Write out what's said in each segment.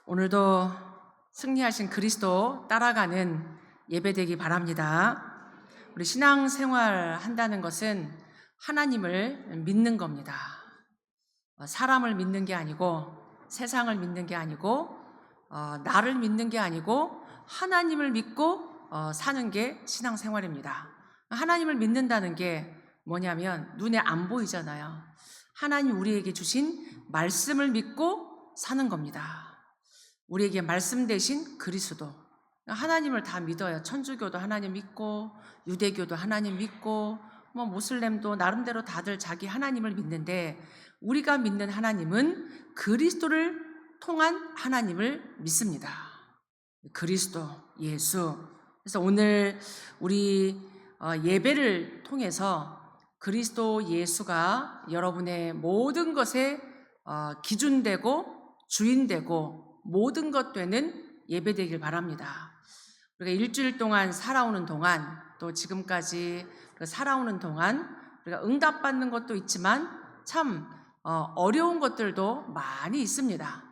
오늘도 승리하신 그리스도 따라가는 예배되기 바랍니다. 우리 신앙생활 한다는 것은 하나님을 믿는 겁니다. 사람을 믿는 게 아니고 세상을 믿는 게 아니고 나를 믿는 게 아니고 하나님을 믿고 사는 게 신앙생활입니다. 하나님을 믿는다는 게 뭐냐면 눈에 안 보이잖아요. 하나님 우리에게 주신 말씀을 믿고 사는 겁니다. 우리에게 말씀 대신 그리스도, 하나님을 다 믿어요. 천주교도 하나님 믿고 유대교도 하나님 믿고 모슬렘도 나름대로 다들 자기 하나님을 믿는데, 우리가 믿는 하나님은 그리스도를 통한 하나님을 믿습니다. 그리스도, 예수. 그래서 오늘 우리 예배를 통해서 그리스도 예수가 여러분의 모든 것에 기준되고 주인되고 모든 것 되는 예배되길 바랍니다. 우리가 일주일 동안 살아오는 동안, 또 지금까지 살아오는 동안 우리가 응답받는 것도 있지만 참 어려운 것들도 많이 있습니다.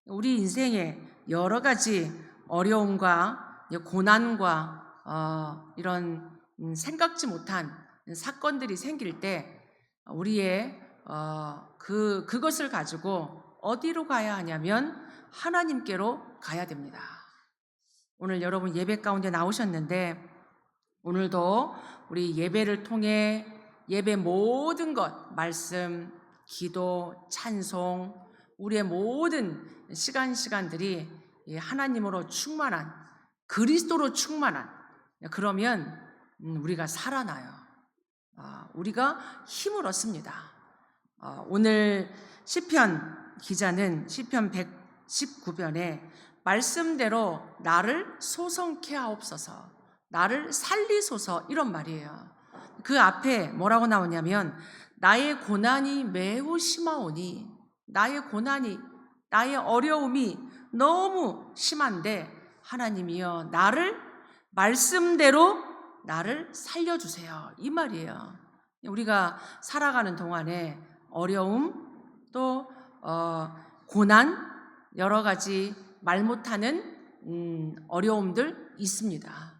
우리 인생에 여러 가지 어려움과 고난과 이런 생각지 못한 사건들이 생길 때 우리의 그것을 가지고 어디로 가야 하냐면 하나님께로 가야 됩니다. 오늘 여러분 예배 가운데 나오셨는데, 오늘도 우리 예배를 통해 예배 모든 것, 말씀, 기도, 찬송, 우리의 모든 시간들이 하나님으로 충만한, 그리스도로 충만한, 그러면 우리가 살아나요. 우리가 힘을 얻습니다. 오늘 시편 기자는 시편 119편에 말씀대로 나를 소성케 하옵소서, 나를 살리소서, 이런 말이에요. 그 앞에 뭐라고 나오냐면 나의 고난이 매우 심하오니, 나의 고난이, 나의 어려움이 너무 심한데 하나님이여 나를 말씀대로 나를 살려주세요, 이 말이에요. 우리가 살아가는 동안에 어려움, 또 고난, 여러 가지 말 못하는 어려움들 있습니다.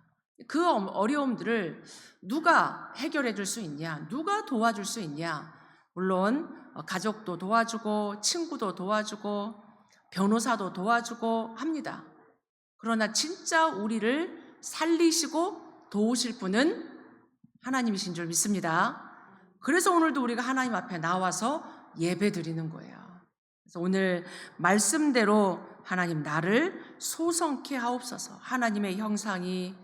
그 어려움들을 누가 해결해 줄 수 있냐, 누가 도와줄 수 있냐. 물론 가족도 도와주고 친구도 도와주고 변호사도 도와주고 합니다. 그러나 진짜 우리를 살리시고 도우실 분은 하나님이신 줄 믿습니다. 그래서 오늘도 우리가 하나님 앞에 나와서 예배 드리는 거예요. 그래서 오늘 말씀대로 하나님 나를 소성케 하옵소서, 하나님의 형상이,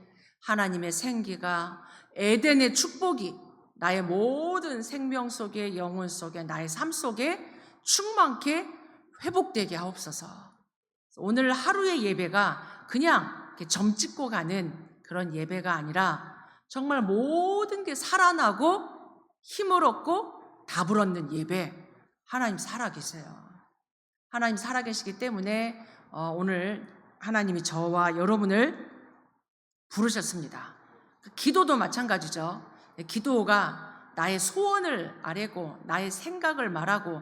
하나님의 생기가, 에덴의 축복이 나의 모든 생명 속에, 영혼 속에, 나의 삶 속에 충만케 회복되게 하옵소서. 오늘 하루의 예배가 그냥 이렇게 점 찍고 가는 그런 예배가 아니라 정말 모든 게 살아나고 힘을 얻고 답을 얻는 예배. 하나님 살아계세요. 하나님 살아계시기 때문에 오늘 하나님이 저와 여러분을 부르셨습니다. 기도도 마찬가지죠. 기도가 나의 소원을 아뢰고 나의 생각을 말하고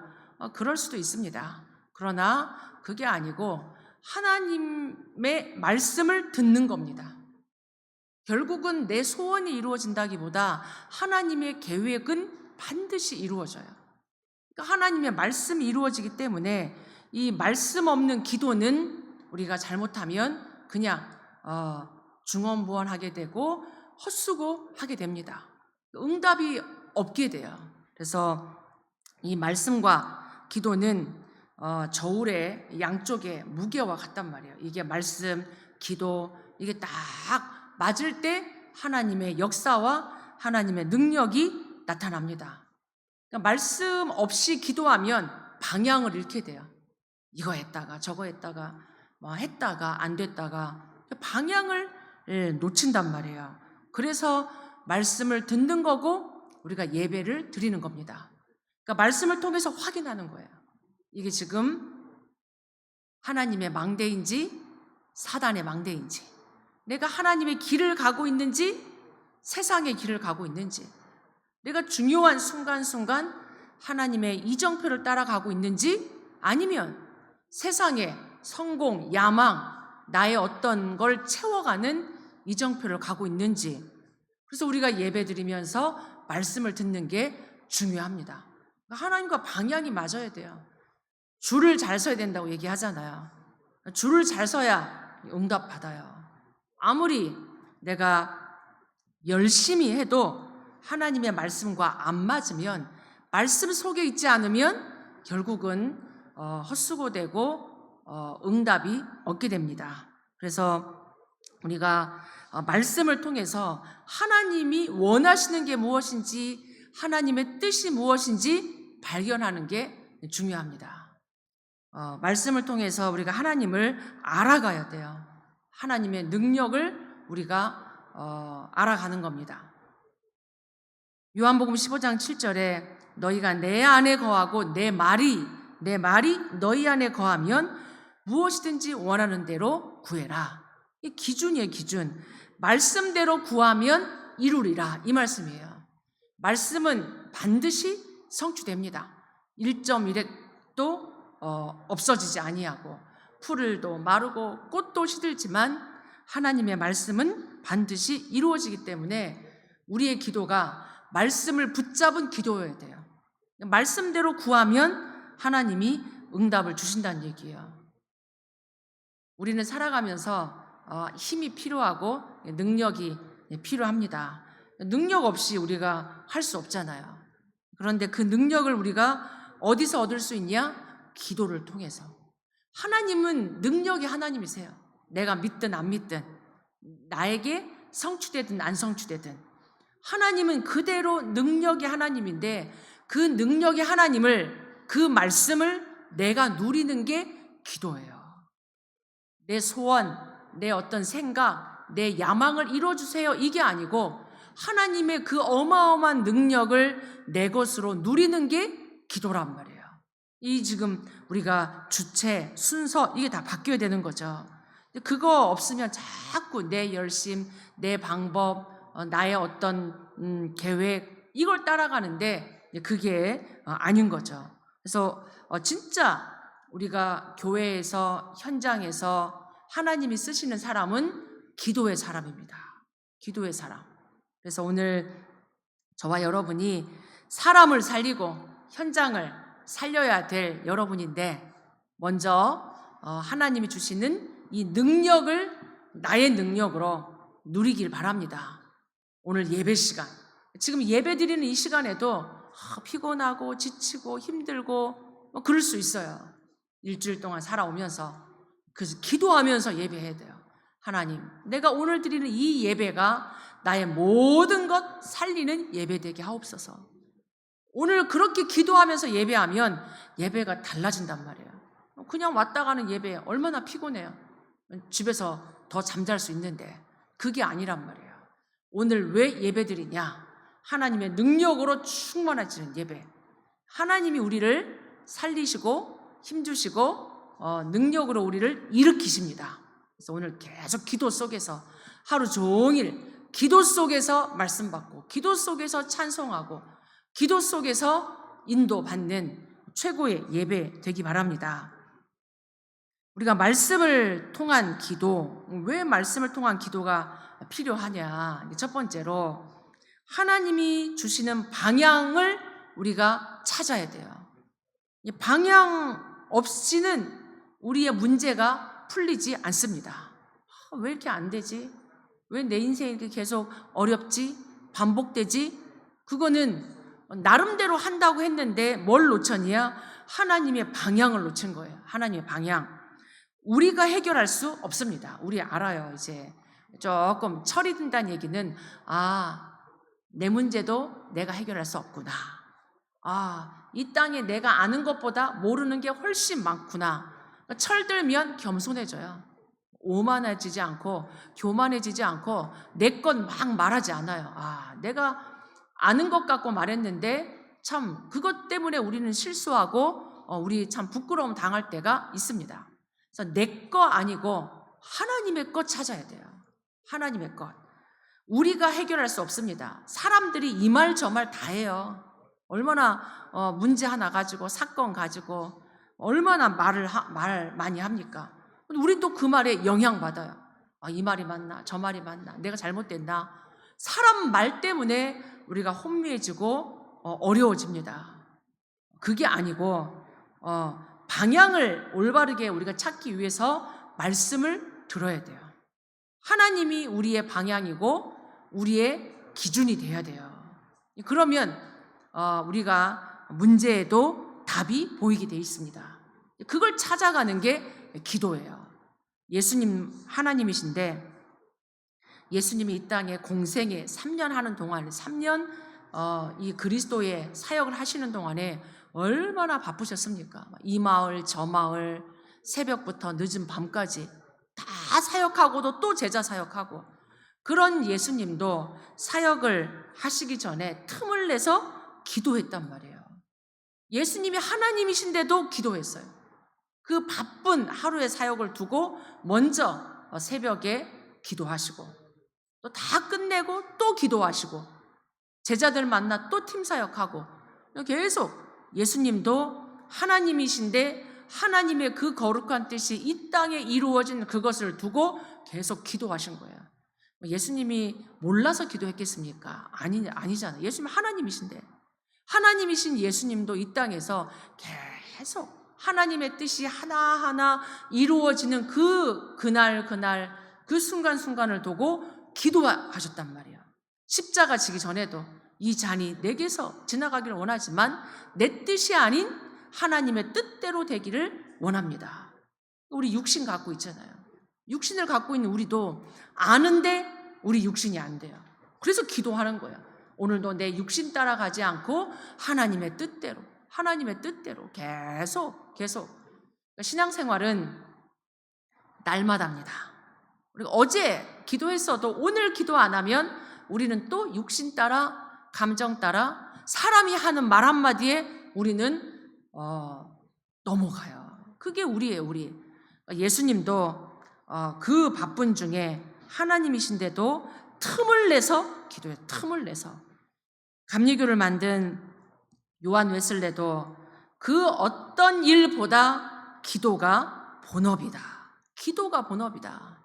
그럴 수도 있습니다. 그러나 그게 아니고 하나님의 말씀을 듣는 겁니다. 결국은 내 소원이 이루어진다기보다 하나님의 계획은 반드시 이루어져요. 그러니까 하나님의 말씀이 이루어지기 때문에 이 말씀 없는 기도는 우리가 잘못하면 그냥 중언부언하게 되고 헛수고하게 됩니다. 응답이 없게 돼요. 그래서 이 말씀과 기도는 저울의 양쪽에 무게와 같단 말이에요. 이게 말씀, 기도, 이게 딱 맞을 때 하나님의 역사와 하나님의 능력이 나타납니다. 그러니까 말씀 없이 기도하면 방향을 잃게 돼요. 이거 했다가 저거 했다가 했다가 안 됐다가 방향을 놓친단 말이에요. 그래서 말씀을 듣는 거고 우리가 예배를 드리는 겁니다. 그러니까 말씀을 통해서 확인하는 거예요. 이게 지금 하나님의 망대인지 사단의 망대인지, 내가 하나님의 길을 가고 있는지 세상의 길을 가고 있는지, 내가 중요한 순간순간 하나님의 이정표를 따라가고 있는지, 아니면 세상에 성공, 야망, 나의 어떤 걸 채워가는 이정표를 가고 있는지. 그래서 우리가 예배드리면서 말씀을 듣는 게 중요합니다. 하나님과 방향이 맞아야 돼요. 줄을 잘 서야 된다고 얘기하잖아요. 줄을 잘 서야 응답받아요. 아무리 내가 열심히 해도 하나님의 말씀과 안 맞으면, 말씀 속에 있지 않으면 결국은 헛수고되고 응답이 없게 됩니다. 그래서 우리가 말씀을 통해서 하나님이 원하시는 게 무엇인지, 하나님의 뜻이 무엇인지 발견하는 게 중요합니다. 말씀을 통해서 우리가 하나님을 알아가야 돼요. 하나님의 능력을 우리가 알아가는 겁니다. 요한복음 15장 7절에 너희가 내 안에 거하고 내 말이 너희 안에 거하면 무엇이든지 원하는 대로 구해라. 이 기준이에요, 기준. 말씀대로 구하면 이루리라, 이 말씀이에요. 말씀은 반드시 성취됩니다. 1.1핵도 없어지지 아니하고, 풀도 마르고 꽃도 시들지만 하나님의 말씀은 반드시 이루어지기 때문에 우리의 기도가 말씀을 붙잡은 기도여야 돼요. 말씀대로 구하면 하나님이 응답을 주신다는 얘기예요. 우리는 살아가면서 힘이 필요하고 능력이 필요합니다. 능력 없이 우리가 할 수 없잖아요. 그런데 그 능력을 우리가 어디서 얻을 수 있냐? 기도를 통해서. 하나님은 능력이 하나님이세요. 내가 믿든 안 믿든, 나에게 성취되든 안 성취되든 하나님은 그대로 능력이 하나님인데, 그 능력의 하나님을, 그 말씀을 내가 누리는 게 기도예요. 내 소원, 내 어떤 생각, 내 야망을 이루어주세요, 이게 아니고 하나님의 그 어마어마한 능력을 내 것으로 누리는 게 기도란 말이에요. 이 지금 우리가 주체, 순서, 이게 다 바뀌어야 되는 거죠. 그거 없으면 자꾸 내 열심, 내 방법, 나의 어떤 계획, 이걸 따라가는데 그게 아닌 거죠. 그래서 진짜 우리가 교회에서, 현장에서 하나님이 쓰시는 사람은 기도의 사람입니다. 기도의 사람. 그래서 오늘 저와 여러분이 사람을 살리고 현장을 살려야 될 여러분인데, 먼저 하나님이 주시는 이 능력을 나의 능력으로 누리길 바랍니다. 오늘 예배 시간, 지금 예배 드리는 이 시간에도 피곤하고 지치고 힘들고 그럴 수 있어요. 일주일 동안 살아오면서. 그래서 기도하면서 예배해야 돼요. 하나님, 내가 오늘 드리는 이 예배가 나의 모든 것 살리는 예배 되게 하옵소서. 오늘 그렇게 기도하면서 예배하면 예배가 달라진단 말이에요. 그냥 왔다 가는 예배 얼마나 피곤해요. 집에서 더 잠잘 수 있는데 그게 아니란 말이에요. 오늘 왜 예배 드리냐? 하나님의 능력으로 충만해지는 예배. 하나님이 우리를 살리시고 힘주시고 능력으로 우리를 일으키십니다. 그래서 오늘 계속 기도 속에서 하루 종일 기도 속에서 말씀 받고, 기도 속에서 찬송하고, 기도 속에서 인도받는 최고의 예배 되기 바랍니다. 우리가 말씀을 통한 기도, 왜 말씀을 통한 기도가 필요하냐? 첫 번째로 하나님이 주시는 방향을 우리가 찾아야 돼요. 이 방향 없이는 우리의 문제가 풀리지 않습니다. 왜 이렇게 안 되지? 왜 내 인생이 이렇게 계속 어렵지? 반복되지? 그거는 나름대로 한다고 했는데 뭘 놓쳤냐? 하나님의 방향을 놓친 거예요. 하나님의 방향. 우리가 해결할 수 없습니다. 우리 알아요. 이제 조금 철이 든다는 얘기는 내 문제도 내가 해결할 수 없구나. 이 땅에 내가 아는 것보다 모르는 게 훨씬 많구나. 철들면 겸손해져요. 오만해지지 않고 교만해지지 않고 내 것 막 말하지 않아요. 내가 아는 것 갖고 말했는데 참 그것 때문에 우리는 실수하고 우리 참 부끄러움 당할 때가 있습니다. 그래서 내 거 아니고 하나님의 것 찾아야 돼요. 하나님의 것. 우리가 해결할 수 없습니다. 사람들이 이 말 저 말 다 해요. 얼마나 문제 하나 가지고 사건 가지고 얼마나 말 많이 합니까? 우린 또 그 말에 영향받아요. 이 말이 맞나? 저 말이 맞나? 내가 잘못됐나? 사람 말 때문에 우리가 혼미해지고 어려워집니다. 그게 아니고 방향을 올바르게 우리가 찾기 위해서 말씀을 들어야 돼요. 하나님이 우리의 방향이고 우리의 기준이 돼야 돼요. 그러면 우리가 문제에도 답이 보이게 돼 있습니다. 그걸 찾아가는 게 기도예요. 예수님 하나님이신데 예수님이 이 땅에 공생에 3년 하는 동안 3년 이 그리스도의 사역을 하시는 동안에 얼마나 바쁘셨습니까? 이 마을 저 마을 새벽부터 늦은 밤까지 다 사역하고도 또 제자 사역하고, 그런 예수님도 사역을 하시기 전에 틈을 내서 기도했단 말이에요. 예수님이 하나님이신데도 기도했어요. 그 바쁜 하루의 사역을 두고 먼저 새벽에 기도하시고 또 다 끝내고 또 기도하시고 제자들 만나 또 팀 사역하고, 계속 예수님도 하나님이신데 하나님의 그 거룩한 뜻이 이 땅에 이루어진 그것을 두고 계속 기도하신 거예요. 예수님이 몰라서 기도했겠습니까? 아니잖아요. 예수님이 하나님이신데, 하나님이신 예수님도 이 땅에서 계속 하나님의 뜻이 하나하나 이루어지는 그날 그 순간순간을 두고 기도하셨단 말이에요. 십자가 지기 전에도 이 잔이 내게서 지나가기를 원하지만 내 뜻이 아닌 하나님의 뜻대로 되기를 원합니다. 우리 육신 갖고 있잖아요. 육신을 갖고 있는 우리도 아는데 우리 육신이 안 돼요. 그래서 기도하는 거예요. 오늘도 내 육신 따라가지 않고 하나님의 뜻대로 계속. 신앙생활은 날마다입니다. 우리가 어제 기도했어도 오늘 기도 안 하면 우리는 또 육신 따라, 감정 따라, 사람이 하는 말 한마디에 우리는 넘어가요. 그게 우리예요, 우리. 예수님도 그 바쁜 중에 하나님이신데도 틈을 내서 기도해요. 틈을 내서. 감리교를 만든 요한 웨슬레도 그 어떤 일보다 기도가 본업이다. 기도가 본업이다.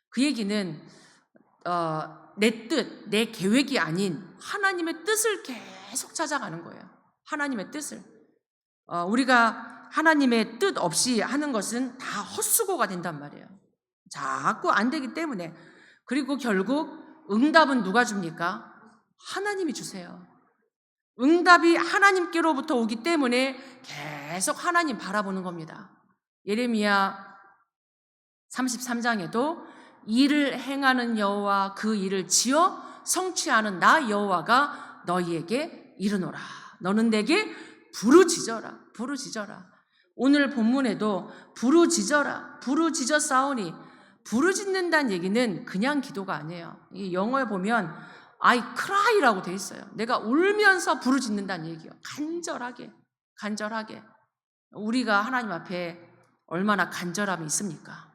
그 얘기는 내 뜻, 내 계획이 아닌 하나님의 뜻을 계속 찾아가는 거예요. 하나님의 뜻을. 우리가 하나님의 뜻 없이 하는 것은 다 헛수고가 된단 말이에요. 자꾸 안 되기 때문에. 그리고 결국 응답은 누가 줍니까? 하나님이 주세요. 응답이 하나님께로부터 오기 때문에 계속 하나님 바라보는 겁니다. 예레미야 33장에도 일을 행하는 여호와 그 일을 지어 성취하는 나 여호와가 너희에게 이르노라. 너는 내게 부르짖어라. 오늘 본문에도 부르짖어 싸우니, 부르짖는다는 얘기는 그냥 기도가 아니에요. 이 영어에 보면 I cry라고 돼 있어요. 내가 울면서 부르짖는다는 얘기예요. 간절하게. 우리가 하나님 앞에 얼마나 간절함이 있습니까?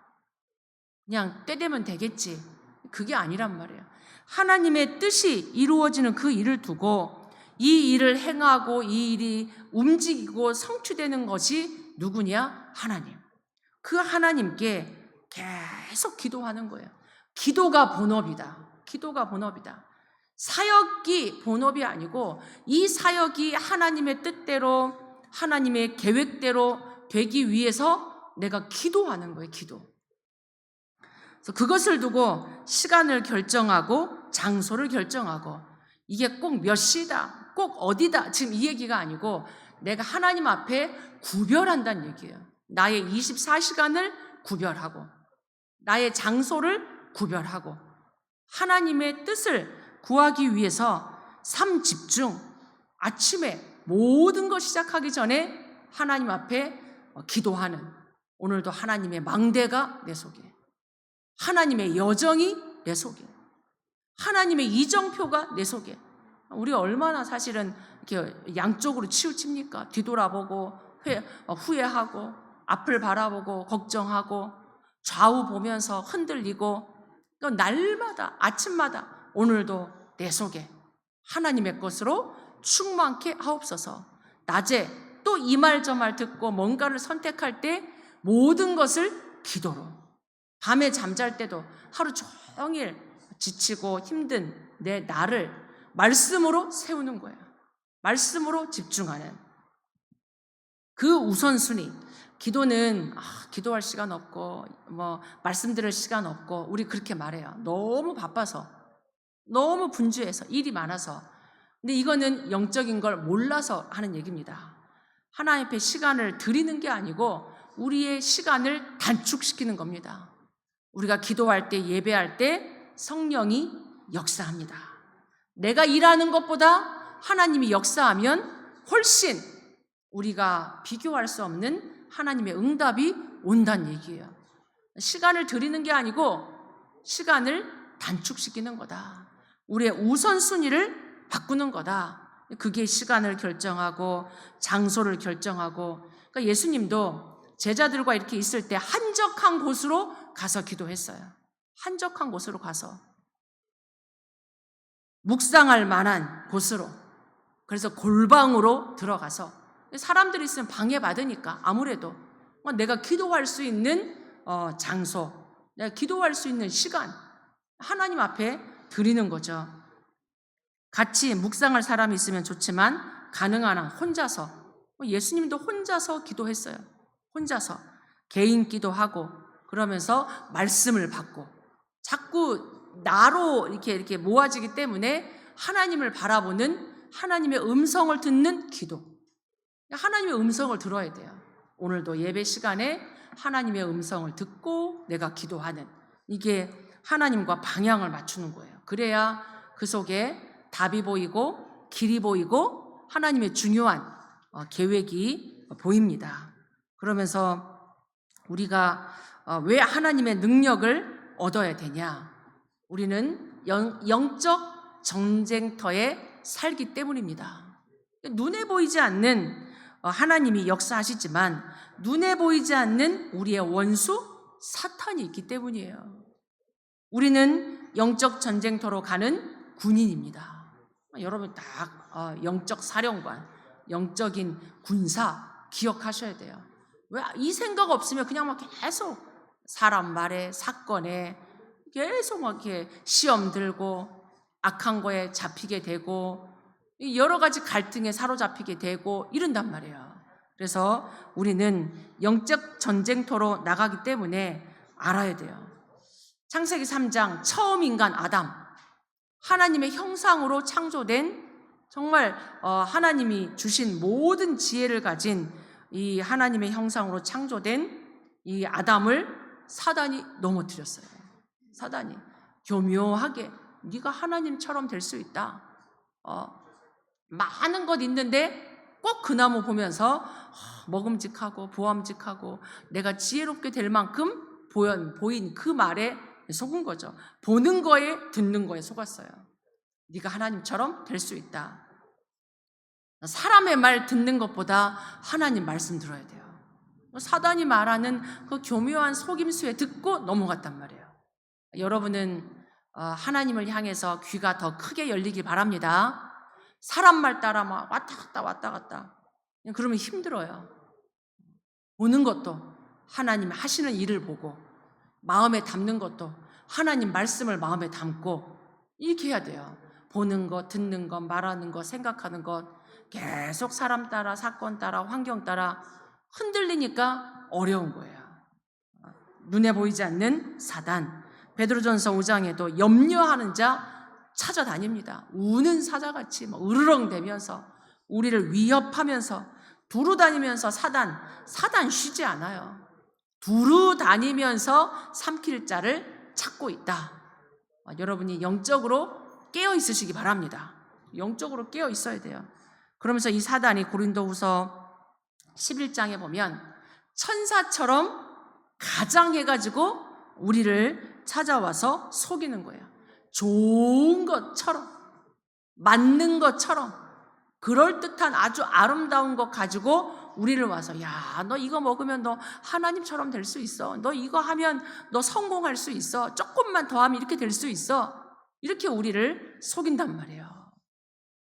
그냥 때 되면 되겠지. 그게 아니란 말이에요. 하나님의 뜻이 이루어지는 그 일을 두고 이 일을 행하고 이 일이 움직이고 성취되는 것이 누구냐? 하나님. 그 하나님께 계속 기도하는 거예요. 기도가 본업이다. 사역이 본업이 아니고 이 사역이 하나님의 뜻대로 하나님의 계획대로 되기 위해서 내가 기도하는 거예요. 기도. 그래서 그것을 두고 시간을 결정하고 장소를 결정하고 이게 꼭 몇 시다, 꼭 어디다, 지금 이 얘기가 아니고 내가 하나님 앞에 구별한다는 얘기예요. 나의 24시간을 구별하고 나의 장소를 구별하고 하나님의 뜻을 구하기 위해서 삶 집중, 아침에 모든 것 시작하기 전에 하나님 앞에 기도하는, 오늘도 하나님의 망대가 내 속에, 하나님의 여정이 내 속에, 하나님의 이정표가 내 속에. 우리 얼마나 사실은 이렇게 양쪽으로 치우칩니까? 뒤돌아보고 후회하고 앞을 바라보고 걱정하고 좌우 보면서 흔들리고, 날마다 아침마다 오늘도 내 속에 하나님의 것으로 충만케 하옵소서. 낮에 또 이 말 저 말 듣고 뭔가를 선택할 때 모든 것을 기도로 밤에 잠잘 때도 하루 종일 지치고 힘든 나를 말씀으로 세우는 거예요. 말씀으로 집중하는 그 우선순위. 기도는 기도할 시간 없고 말씀 들을 시간 없고 우리 그렇게 말해요. 너무 바빠서, 너무 분주해서, 일이 많아서. 근데 이거는 영적인 걸 몰라서 하는 얘기입니다. 하나님 앞에 시간을 드리는 게 아니고 우리의 시간을 단축시키는 겁니다. 우리가 기도할 때, 예배할 때 성령이 역사합니다. 내가 일하는 것보다 하나님이 역사하면 훨씬 우리가 비교할 수 없는 하나님의 응답이 온다는 얘기예요. 시간을 드리는 게 아니고 시간을 단축시키는 거다. 우리의 우선순위를 바꾸는 거다. 그게 시간을 결정하고 장소를 결정하고. 그러니까 예수님도 제자들과 이렇게 있을 때 한적한 곳으로 가서 기도했어요. 한적한 곳으로 가서 묵상할 만한 곳으로. 그래서 골방으로 들어가서 사람들이 있으면 방해받으니까 아무래도 내가 기도할 수 있는 장소, 내가 기도할 수 있는 시간 하나님 앞에 드리는 거죠. 같이 묵상할 사람이 있으면 좋지만 가능한 한 혼자서. 예수님도 혼자서 기도했어요. 혼자서 개인 기도하고 그러면서 말씀을 받고. 자꾸 나로 이렇게 모아지기 때문에 하나님을 바라보는, 하나님의 음성을 듣는 기도. 하나님의 음성을 들어야 돼요. 오늘도 예배 시간에 하나님의 음성을 듣고 내가 기도하는, 이게 하나님과 방향을 맞추는 거예요. 그래야 그 속에 답이 보이고 길이 보이고 하나님의 중요한 계획이 보입니다. 그러면서 우리가 왜 하나님의 능력을 얻어야 되냐? 우리는 영적 전쟁터에 살기 때문입니다. 눈에 보이지 않는 하나님이 역사하시지만 눈에 보이지 않는 우리의 원수 사탄이 있기 때문이에요. 우리는 영적 전쟁터로 가는 군인입니다. 여러분 딱 영적 사령관, 영적인 군사 기억하셔야 돼요. 왜 이 생각 없으면 그냥 막 계속 사람 말에, 사건에 계속 막 이렇게 시험 들고 악한 거에 잡히게 되고 여러 가지 갈등에 사로잡히게 되고 이런단 말이에요. 그래서 우리는 영적 전쟁터로 나가기 때문에 알아야 돼요. 창세기 3장 처음 인간 아담, 하나님의 형상으로 창조된, 정말 하나님이 주신 모든 지혜를 가진 이 하나님의 형상으로 창조된 이 아담을 사단이 넘어뜨렸어요. 사단이 교묘하게 네가 하나님처럼 될 수 있다. 많은 것 있는데 꼭 그 나무 보면서 먹음직하고 보암직하고 내가 지혜롭게 될 만큼 보인 그 말에 속은 거죠. 보는 거에 듣는 거에 속았어요. 네가 하나님처럼 될 수 있다. 사람의 말 듣는 것보다 하나님 말씀 들어야 돼요. 사단이 말하는 그 교묘한 속임수에 듣고 넘어갔단 말이에요. 여러분은 하나님을 향해서 귀가 더 크게 열리길 바랍니다. 사람 말 따라 막 왔다 갔다. 그러면 힘들어요. 보는 것도 하나님 하시는 일을 보고, 마음에 담는 것도 하나님 말씀을 마음에 담고 이렇게 해야 돼요. 보는 것, 듣는 것, 말하는 것, 생각하는 것 계속 사람 따라, 사건 따라, 환경 따라 흔들리니까 어려운 거예요. 눈에 보이지 않는 사단. 베드로전서 5장에도 염려하는 자 찾아다닙니다. 우는 사자같이 으르렁대면서 우리를 위협하면서 두루다니면서 사단 쉬지 않아요. 두루다니면서 삼킬 자를 찾고 있다. 여러분이 영적으로 깨어 있으시기 바랍니다. 영적으로 깨어 있어야 돼요. 그러면서 이 사단이 고린도후서 11장에 보면 천사처럼 가장해가지고 우리를 찾아와서 속이는 거예요. 좋은 것처럼, 맞는 것처럼, 그럴듯한 아주 아름다운 것 가지고 우리를 와서 야, 너 이거 먹으면 너 하나님처럼 될 수 있어. 너 이거 하면 너 성공할 수 있어. 조금만 더 하면 이렇게 될 수 있어. 이렇게 우리를 속인단 말이에요.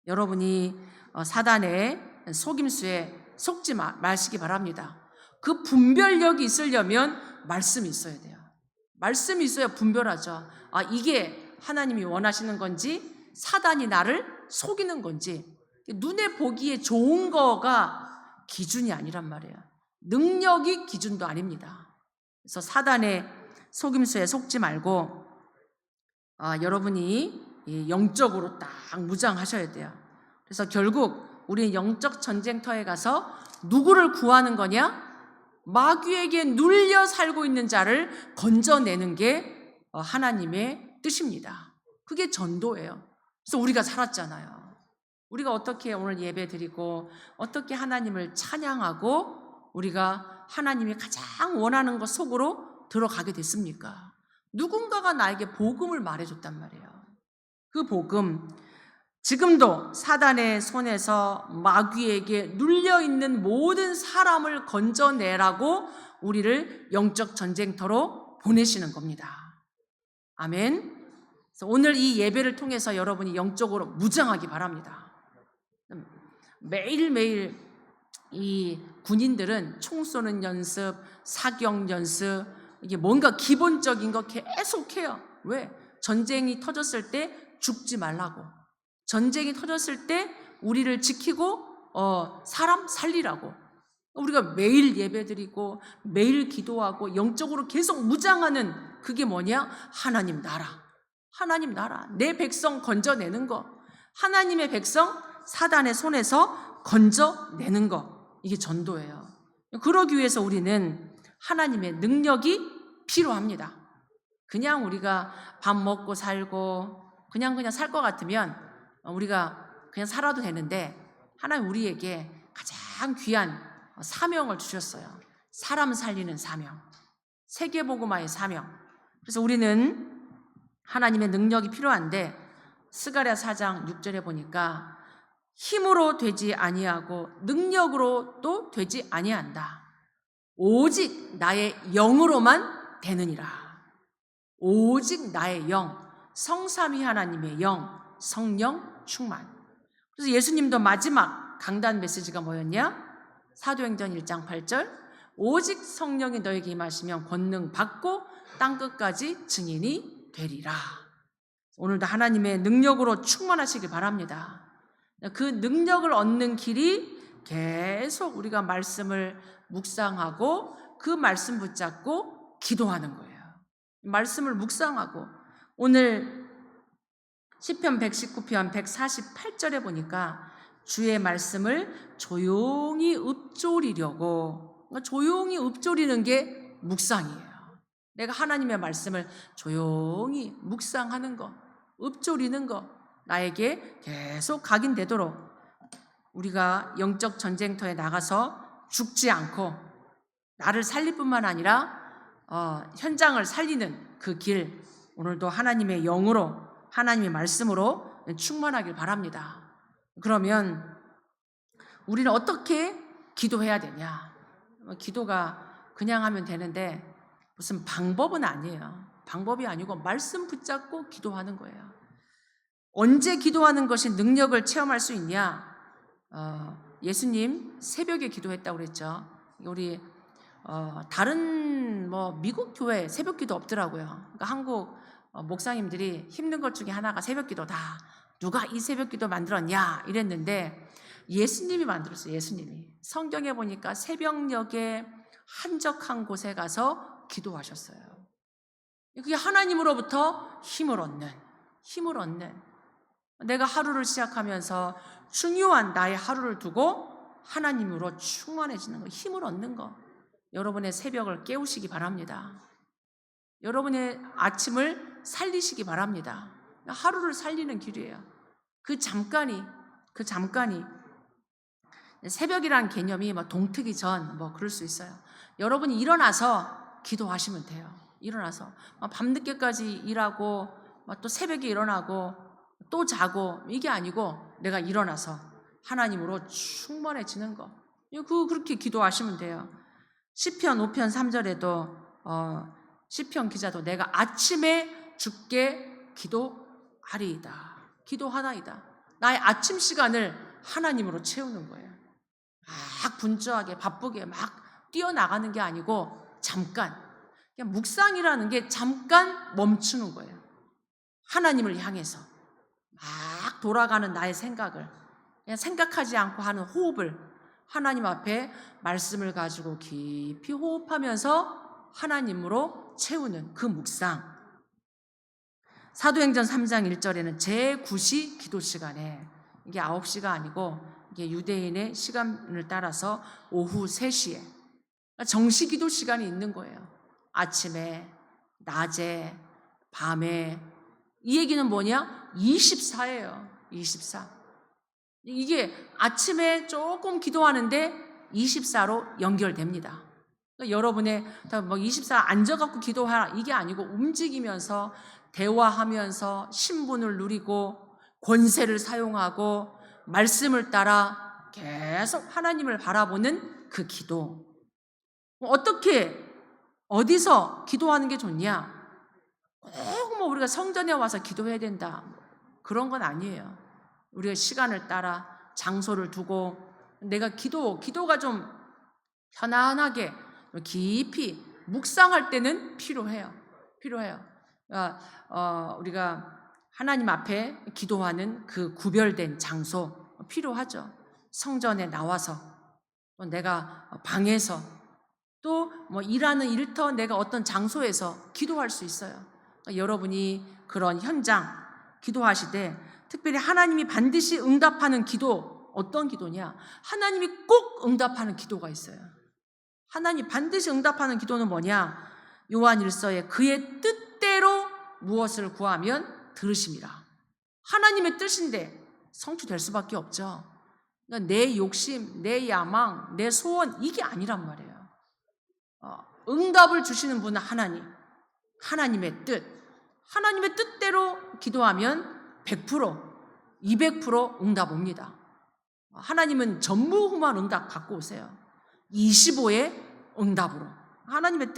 여러분이 사단의 속임수에 속지 마시기 바랍니다. 그 분별력이 있으려면 말씀이 있어야 돼요. 말씀이 있어야 분별하죠. 이게 하나님이 원하시는 건지 사단이 나를 속이는 건지. 눈에 보기에 좋은 거가 기준이 아니란 말이에요. 능력이 기준도 아닙니다. 그래서 사단의 속임수에 속지 말고 여러분이 영적으로 딱 무장하셔야 돼요. 그래서 결국 우리는 영적 전쟁터에 가서 누구를 구하는 거냐? 마귀에게 눌려 살고 있는 자를 건져내는 게 하나님의 뜻입니다. 그게 전도예요. 그래서 우리가 살았잖아요. 우리가 어떻게 오늘 예배 드리고 어떻게 하나님을 찬양하고 우리가 하나님이 가장 원하는 것 속으로 들어가게 됐습니까? 누군가가 나에게 복음을 말해줬단 말이에요. 그 복음, 지금도 사단의 손에서 마귀에게 눌려있는 모든 사람을 건져내라고 우리를 영적 전쟁터로 보내시는 겁니다. 아멘. 그래서 오늘 이 예배를 통해서 여러분이 영적으로 무장하기 바랍니다. 매일매일 이 군인들은 총 쏘는 연습, 사격 연습, 이게 뭔가 기본적인 거 계속해요. 왜? 전쟁이 터졌을 때 죽지 말라고. 전쟁이 터졌을 때 우리를 지키고 사람 살리라고. 우리가 매일 예배드리고 매일 기도하고 영적으로 계속 무장하는 그게 뭐냐? 하나님 나라. 하나님 나라. 내 백성 건져내는 거. 하나님의 백성 사단의 손에서 건져내는 거. 이게 전도예요. 그러기 위해서 우리는 하나님의 능력이 필요합니다. 그냥 우리가 밥 먹고 살고 그냥 살 것 같으면 우리가 그냥 살아도 되는데 하나님 우리에게 가장 귀한 사명을 주셨어요. 사람 살리는 사명, 세계복음화의 사명. 그래서 우리는 하나님의 능력이 필요한데 스가랴 4장 6절에 보니까 힘으로 되지 아니하고 능력으로도 되지 아니한다. 오직 나의 영으로만 되느니라. 오직 나의 영, 성삼위 하나님의 영, 성령 충만. 그래서 예수님도 마지막 강단 메시지가 뭐였냐? 사도행전 1장 8절 오직 성령이 너에게 임하시면 권능 받고 땅끝까지 증인이 되리라. 오늘도 하나님의 능력으로 충만하시길 바랍니다. 그 능력을 얻는 길이 계속 우리가 말씀을 묵상하고 그 말씀 붙잡고 기도하는 거예요. 말씀을 묵상하고 오늘 시편 119편 148절에 보니까 주의 말씀을 조용히 읊조리려고, 조용히 읊조리는 게 묵상이에요. 내가 하나님의 말씀을 조용히 묵상하는 거, 읊조리는 거, 나에게 계속 각인되도록 우리가 영적 전쟁터에 나가서 죽지 않고 나를 살릴 뿐만 아니라 현장을 살리는 그 길, 오늘도 하나님의 영으로 하나님의 말씀으로 충만하길 바랍니다. 그러면 우리는 어떻게 기도해야 되냐? 기도가 그냥 하면 되는데 무슨 방법은 아니에요. 방법이 아니고 말씀 붙잡고 기도하는 거예요. 언제 기도하는 것이 능력을 체험할 수 있냐? 예수님 새벽에 기도했다고 그랬죠. 우리 다른 미국 교회 새벽 기도 없더라고요. 그러니까 한국 목사님들이 힘든 것 중에 하나가 새벽 기도다. 누가 이 새벽 기도 만들었냐 이랬는데 예수님이 만들었어요. 예수님이. 성경에 보니까 새벽녘에 한적한 곳에 가서 기도하셨어요. 그게 하나님으로부터 힘을 얻는 내가 하루를 시작하면서 중요한 나의 하루를 두고 하나님으로 충만해지는 거, 힘을 얻는 거. 여러분의 새벽을 깨우시기 바랍니다. 여러분의 아침을 살리시기 바랍니다. 하루를 살리는 길이에요. 그 잠깐이 새벽이라는 개념이 동트기 전 그럴 수 있어요. 여러분이 일어나서 기도하시면 돼요. 일어나서 밤늦게까지 일하고 또 새벽에 일어나고 또 자고 이게 아니고 내가 일어나서 하나님으로 충만해지는 거. 그렇게 기도하시면 돼요. 시편 5편 3절에도 시편 기자도 내가 아침에 주께 기도하리이다. 기도하나이다. 나의 아침 시간을 하나님으로 채우는 거예요. 막 분주하게 바쁘게 막 뛰어나가는 게 아니고 잠깐 그냥 묵상이라는 게 잠깐 멈추는 거예요. 하나님을 향해서 막 돌아가는 나의 생각을 그냥 생각하지 않고 하는 호흡을 하나님 앞에 말씀을 가지고 깊이 호흡하면서 하나님으로 채우는 그 묵상. 사도행전 3장 1절에는 제9시 기도 시간에, 이게 9시가 아니고 이게 유대인의 시간을 따라서 오후 3시에 정시 기도 시간이 있는 거예요. 아침에, 낮에, 밤에. 이 얘기는 뭐냐? 24예요. 24. 이게 아침에 조금 기도하는데 24로 연결됩니다. 그러니까 여러분의 뭐 24 앉아갖고 기도하라 이게 아니고 움직이면서 대화하면서 신분을 누리고 권세를 사용하고 말씀을 따라 계속 하나님을 바라보는 그 기도. 어떻게 어디서 기도하는 게 좋냐? 꼭 뭐 우리가 성전에 와서 기도해야 된다 그런 건 아니에요. 우리가 시간을 따라 장소를 두고 내가 기도가 좀 편안하게 깊이 묵상할 때는 필요해요. 우리가 하나님 앞에 기도하는 그 구별된 장소 필요하죠. 성전에 나와서 또 내가 방에서 또 뭐 일하는 일터 내가 어떤 장소에서 기도할 수 있어요. 그러니까 여러분이 그런 현장 기도하시되 특별히 하나님이 반드시 응답하는 기도 어떤 기도냐? 하나님이 꼭 응답하는 기도가 있어요. 하나님 반드시 응답하는 기도는 뭐냐? 요한일서에 그의 뜻대로 무엇을 구하면 들으심이라. 하나님의 뜻인데 성취될 수밖에 없죠. 그러니까 내 욕심, 내 야망, 내 소원 이게 아니란 말이에요. 응답을 주시는 분은 하나님의 뜻. 하나님의 뜻대로 기도하면 100%, 200% 응답 옵니다. 하나님은 전무후무한 응답 갖고 오세요. 25의 응답으로. 하나님의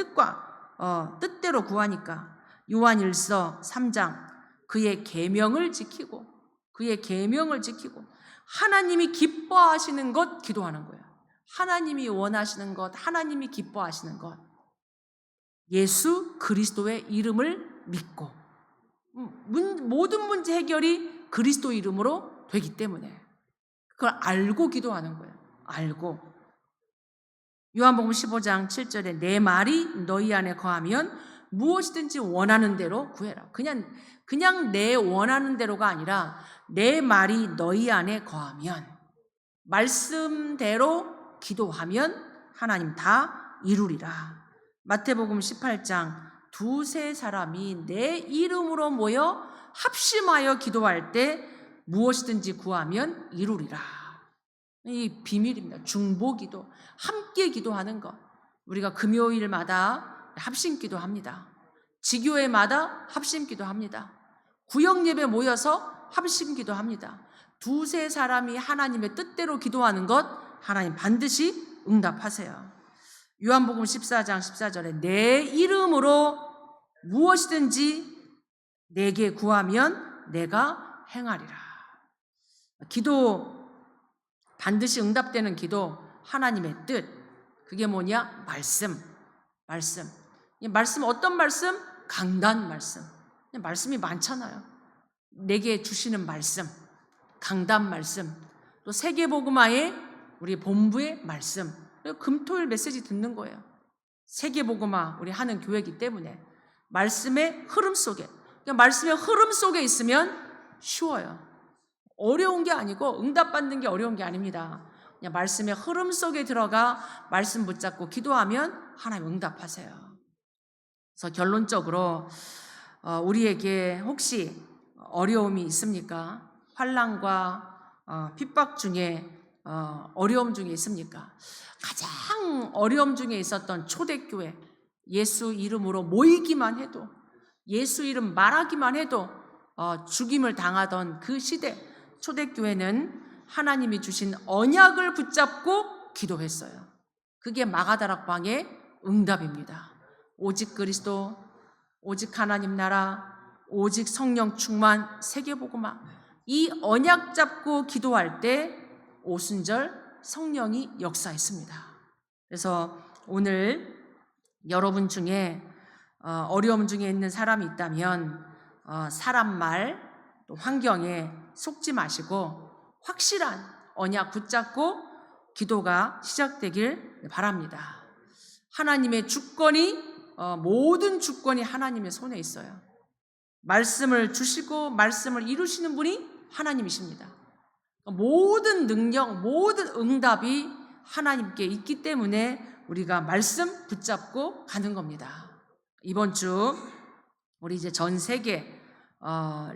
뜻대로 구하니까. 요한일서 3장 그의 계명을 지키고 하나님이 기뻐하시는 것 기도하는 거예요. 하나님이 원하시는 것, 하나님이 기뻐하시는 것. 예수 그리스도의 이름을 믿고 모든 문제 해결이 그리스도 이름으로 되기 때문에 그걸 알고 기도하는 거예요. 알고. 요한복음 15장 7절에 내 말이 너희 안에 거하면 무엇이든지 원하는 대로 구해라. 그냥 내 원하는 대로가 아니라 내 말이 너희 안에 거하면 말씀대로 기도하면 하나님 다 이루리라. 마태복음 18장 두세 사람이 내 이름으로 모여 합심하여 기도할 때 무엇이든지 구하면 이루리라. 이 비밀입니다. 중보기도, 함께 기도하는 것. 우리가 금요일마다 합심기도 합니다. 지교회마다 합심기도 합니다. 구역예배 모여서 합심기도 합니다. 두세 사람이 하나님의 뜻대로 기도하는 것 하나님 반드시 응답하세요. 요한복음 14장 14절에 내 이름으로 무엇이든지 내게 구하면 내가 행하리라. 기도 반드시 응답되는 기도 하나님의 뜻. 그게 뭐냐? 말씀. 어떤 말씀? 강단 말씀. 말씀이 많잖아요. 내게 주시는 말씀, 강단 말씀, 또 세계복음화의 우리 본부의 말씀. 금토일 메시지 듣는 거예요. 세계복음화 우리 하는 교회이기 때문에 말씀의 흐름 속에 있으면 쉬워요. 어려운 게 아니고 응답받는 게 어려운 게 아닙니다. 그냥 말씀의 흐름 속에 들어가 말씀 붙잡고 기도하면 하나님 응답하세요. 그래서 결론적으로 우리에게 혹시 어려움이 있습니까? 환난과 핍박 중에 어려움 중에 있습니까? 가장 어려움 중에 있었던 초대교회, 예수 이름으로 모이기만 해도, 예수 이름 말하기만 해도 죽임을 당하던 그 시대, 초대교회는 하나님이 주신 언약을 붙잡고 기도했어요. 그게 마가다락방의 응답입니다. 오직 그리스도, 오직 하나님 나라, 오직 성령 충만, 세계복음화. 이 언약 잡고 기도할 때 오순절 성령이 역사했습니다. 그래서 오늘 여러분 중에 어려움 중에 있는 사람이 있다면 사람 말 또 환경에 속지 마시고 확실한 언약 붙잡고 기도가 시작되길 바랍니다. 하나님의 주권이 모든 주권이 하나님의 손에 있어요. 말씀을 주시고 말씀을 이루시는 분이 하나님이십니다. 모든 능력, 모든 응답이 하나님께 있기 때문에 우리가 말씀 붙잡고 가는 겁니다. 이번 주 우리 이제 전 세계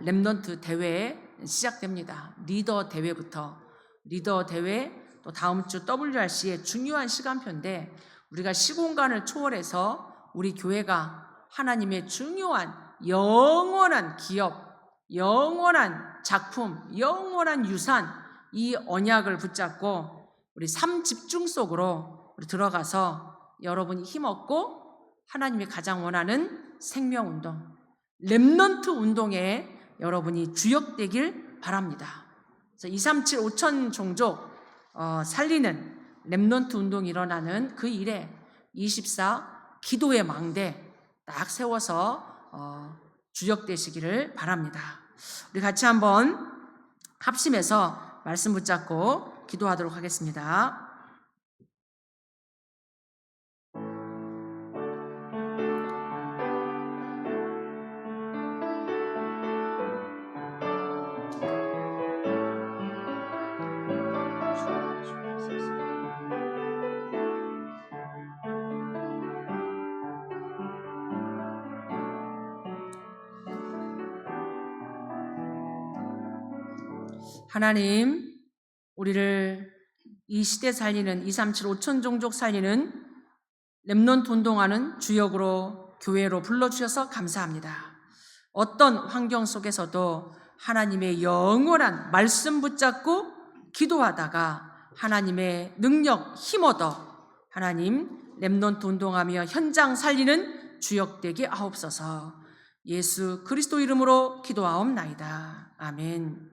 렘넌트 대회 시작됩니다. 리더 대회부터 리더 대회, 또 다음 주 WRC의 중요한 시간표인데 우리가 시공간을 초월해서 우리 교회가 하나님의 중요한 영원한 기업, 영원한 작품, 영원한 유산, 이 언약을 붙잡고 우리 삶 집중 속으로 우리 들어가서 여러분이 힘없고 하나님이 가장 원하는 생명운동, 렘넌트 운동에 여러분이 주역되길 바랍니다. 그래서 237 5천 종족 살리는 렘넌트 운동이 일어나는 그 일에 24 기도의 망대 딱 세워서 주역되시기를 바랍니다. 우리 같이 한번 합심해서 말씀 붙잡고 기도하도록 하겠습니다. 하나님, 우리를 이 시대 살리는 237 5천 종족 살리는 렘넌트 운동하는 주역으로 교회로 불러주셔서 감사합니다. 어떤 환경 속에서도 하나님의 영원한 말씀 붙잡고 기도하다가 하나님의 능력 힘 얻어 하나님 렘넌트 운동하며 현장 살리는 주역되게 하옵소서. 예수 그리스도 이름으로 기도하옵나이다. 아멘.